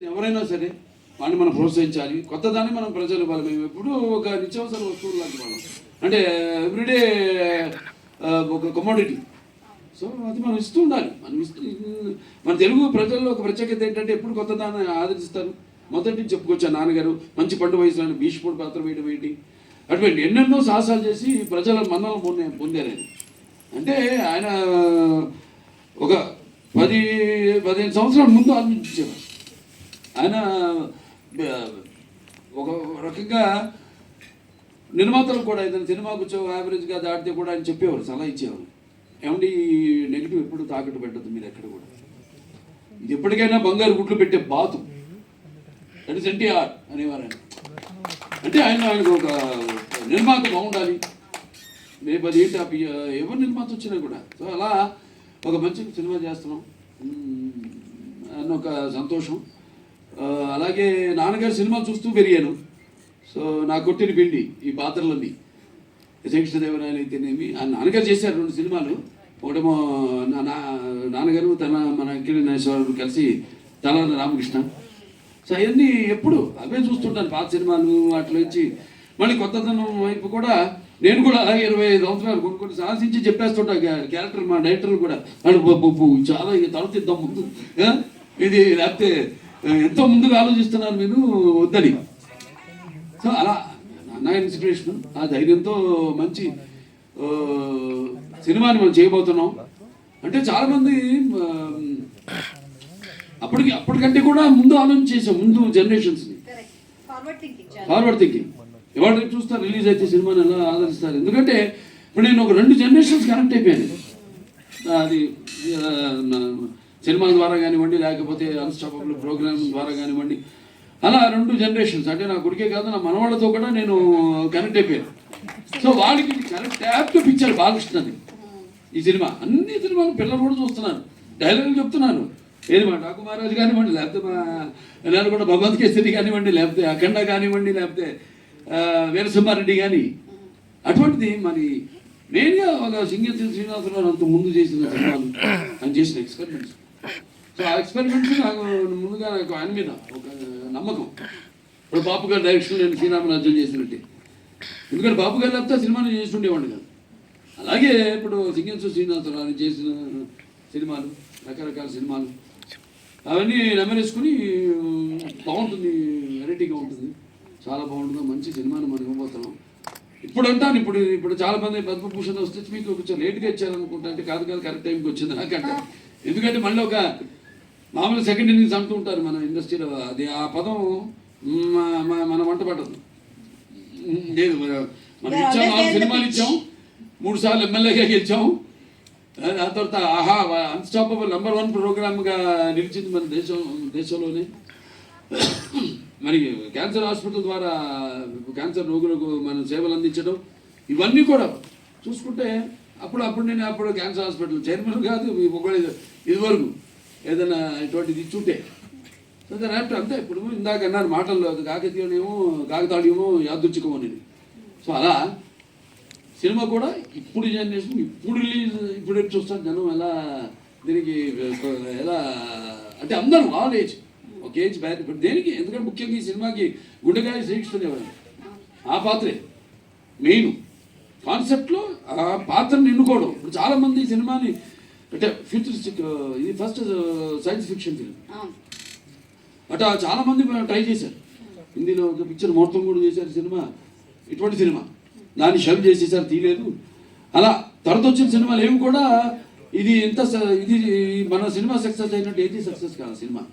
ఎవరైనా సరే వాడిని మనం ప్రోత్సహించాలి. కొత్తదాన్ని మనం ప్రజలు ఇవ్వాలి. మేము ఎప్పుడూ ఒక నిత్యావసర వస్తువులు లాంటి వాళ్ళం. అంటే ఎవ్రీడే ఒక కమోడిటీ. సో అది మనం ఇస్తూ ఉండాలి. మన తెలుగు ప్రజల్లో ఒక ప్రత్యేకత ఏంటంటే ఎప్పుడు కొత్తదాన్ని ఆదరిస్తారు. మొదటి నుంచి చెప్పుకొచ్చాను. నాన్నగారు మంచి పండు వయసులో భీష్ముడు పాత్ర వేయడం ఏంటి, అటువంటి ఎన్నెన్నో సాహసాలు చేసి ప్రజల మన్నలు పొందారు ఆయన. అంటే ఆయన ఒక 10-15 సంవత్సరాల ముందు ఆలోచించేవారు. ఆయన ఒక రకంగా నిర్మాతలు కూడా ఏదైనా సినిమాకు యావరేజ్గా దాటితే కూడా ఆయన చెప్పేవారు, సలహా ఇచ్చేవారు. ఏమండి నెగిటివ్ ఎప్పుడు తాకట్టు పెట్టద్దు మీరు ఎక్కడ కూడా, ఇది ఎప్పటికైనా బంగారు గుడ్లు పెట్టే బాతు, దట్ ఇస్ ఎన్టీఆర్ అనేవారు ఆయన. అంటే ఆయనకు ఒక నిర్మాత బాగుండాలి. రేపు అది ఏంటి ఎవరు నిర్మాత వచ్చినా కూడా. సో అలా ఒక మంచి సినిమా చేస్తున్నాం అన్న ఒక సంతోషం. అలాగే నాన్నగారు సినిమాలు చూస్తూ పెరిగాను. సో నా కొట్టిన పిండి ఈ పాత్రలన్నీ శ్రీకృష్ణదేవరాయలు అయితేనేమి, నాన్నగారు చేశారు 2 సినిమాలు. ఒకటేమో నాన్నగారు మన కిరణేశ్వరుడు కలిసి తలాన రామకృష్ణ. సో అవన్నీ ఎప్పుడు అవే చూస్తుంటాను, పాత సినిమాలు వాటిలో ఇచ్చి. మళ్ళీ కొత్తదనం వైపు కూడా నేను కూడా అలాగే 25 సంవత్సరాలు కొన్ని సాహసించి చెప్పేస్తుంటా క్యారెక్టర్. మా డైరెక్టర్లు కూడా చాలా ఇక తలతిద్దాం ముందు, ఇది లేకపోతే ఎంతో ముందుగా ఆలోచిస్తున్నారు మీరు వద్దని. సో అలా నా ఇన్స్పిరేషన్, ఆ ధైర్యంతో మంచి సినిమాని మనం చేయబోతున్నాం. అంటే చాలామంది అప్పటికంటే కూడా ముందు ఆలోచన చేసాం, ముందు జనరేషన్స్ని ఫార్వర్డ్ థింకింగ్. ఇవాళ చూస్తారు రిలీజ్ అయితే సినిమాని ఎలా ఆదరిస్తారు. ఎందుకంటే ఇప్పుడు నేను ఒక 2 జనరేషన్స్ కనెక్ట్ అయిపోయాను. అది సినిమా ద్వారా కానివ్వండి, లేకపోతే అన్స్టాపబుల్ ప్రోగ్రామ్ ద్వారా కానివ్వండి, అలా 2 జనరేషన్స్. అంటే నా కొడుకే కాదు, నా మనవాళ్ళతో కూడా నేను కనెక్ట్ అయిపోయాను. సో వాళ్ళకి కరెక్ట్ యాప్గా పిక్చర్ బాలకృష్ణది ఈ సినిమా. అన్ని సినిమాలు పిల్లలు కూడా చూస్తున్నారు, డైలాగులు చెప్తున్నాను. ఏది మా డాకు మహారాజు కానివ్వండి, లేకపోతే మా నేను కూడా భగవత్ కేసరి కానివ్వండి, లేకపోతే అఖండ కానివ్వండి, లేకపోతే వీరసింహారెడ్డి కానీ. అటువంటిది మరి మెయిన్గా ఒక సింగేశ్వర శ్రీనివాసరావు అంత ముందు చేసిన సినిమాలు, ఆయన చేసిన ఎక్స్పెరిమెంట్స్. సో ఆ ఎక్స్పెరిమెంట్స్ నాకు ముందుగా నాకు ఆయన మీద ఒక నమ్మకం. ఇప్పుడు బాపు గారి డైరెక్షన్ నేను శ్రీరామరాజ్యం చేసినట్టే. ఎందుకంటే బాపు గారు లేకపోతే సినిమాని చేసి ఉండేవాడిని కాదు. అలాగే ఇప్పుడు సింగేశ్వర శ్రీనివాసరావు చేసిన సినిమాలు, రకరకాల సినిమాలు, అవన్నీ నెమరేసుకుని బాగుంటుంది, వెరైటీగా ఉంటుంది, చాలా బాగుంటుంది. మంచి సినిమాని మనం ఇవ్వబోతున్నాం. ఇప్పుడు అంటాను, ఇప్పుడు చాలా మంది పద్మభూషణ్ వస్తే మీకు కొంచెం లేట్గా ఇచ్చారనుకుంటా. అంటే కాదు కరెక్ట్ టైంకి వచ్చింది నాకంటే. ఎందుకంటే మళ్ళీ ఒక మామూలు సెకండ్ ఇన్నింగ్స్ అంటూ ఉంటారు మన ఇండస్ట్రీలో. అది ఆ పదం మన వంట పడదు. లేదు, మనం ఇచ్చాం, 4 సినిమాలు ఇచ్చాం, 3 సార్లు ఎమ్మెల్యేగా గెలిచాం. ఆ తర్వాత అన్స్టాపబుల్ #1 ప్రోగ్రామ్గా నిలిచింది మన దేశంలోనే. మరి క్యాన్సర్ హాస్పిటల్ ద్వారా క్యాన్సర్ రోగులకు మనం సేవలు అందించడం, ఇవన్నీ కూడా చూసుకుంటే అప్పుడు నేను క్యాన్సర్ హాస్పిటల్ చైర్మన్ కాదు ఇదివరకు ఏదైనా ఇటువంటిది ఇచ్చుంటే. సో అంతే. ఇప్పుడు ఇందాక అన్నారు మాటల్లో కాకతాళీయమో యాదృచ్ఛికమో అనేది. సో అలా సినిమా కూడా ఇప్పుడు జనరేషన్, ఇప్పుడు రిలీజ్, ఇప్పుడు చూస్తారు జనం ఎలా దీనికి ఎలా అంటే అందరూ ఆల్ ఏజ్, ఒక ఏజ్ బ్యాక్. ఇప్పుడు దేనికి, ఎందుకంటే ముఖ్యంగా ఈ సినిమాకి గుండెకాయ శ్రీకృష్ణదేవరాయ ఆ పాత్రే మెయిన్ కాన్సెప్ట్లో. ఆ పాత్రను ఎన్నుకోవడం. ఇప్పుడు చాలామంది ఈ సినిమాని అంటే ఫ్యూచరిస్టిక్, ఇది ఫస్ట్ సైన్స్ ఫిక్షన్ ఫిల్మ్. అట్లా చాలామంది ట్రై చేశారు. హిందీలో ఒక పిక్చర్ మొత్తం కూడా చేశారు సినిమా, ఇటువంటి సినిమా. దాన్ని షల్ చేసేసారు, తీయలేదు. అలా తర్వాత వచ్చిన సినిమాలు ఏమి కూడా ఇది మన సినిమా సక్సెస్ అయినట్టు ఏది సక్సెస్ కాదు సినిమా.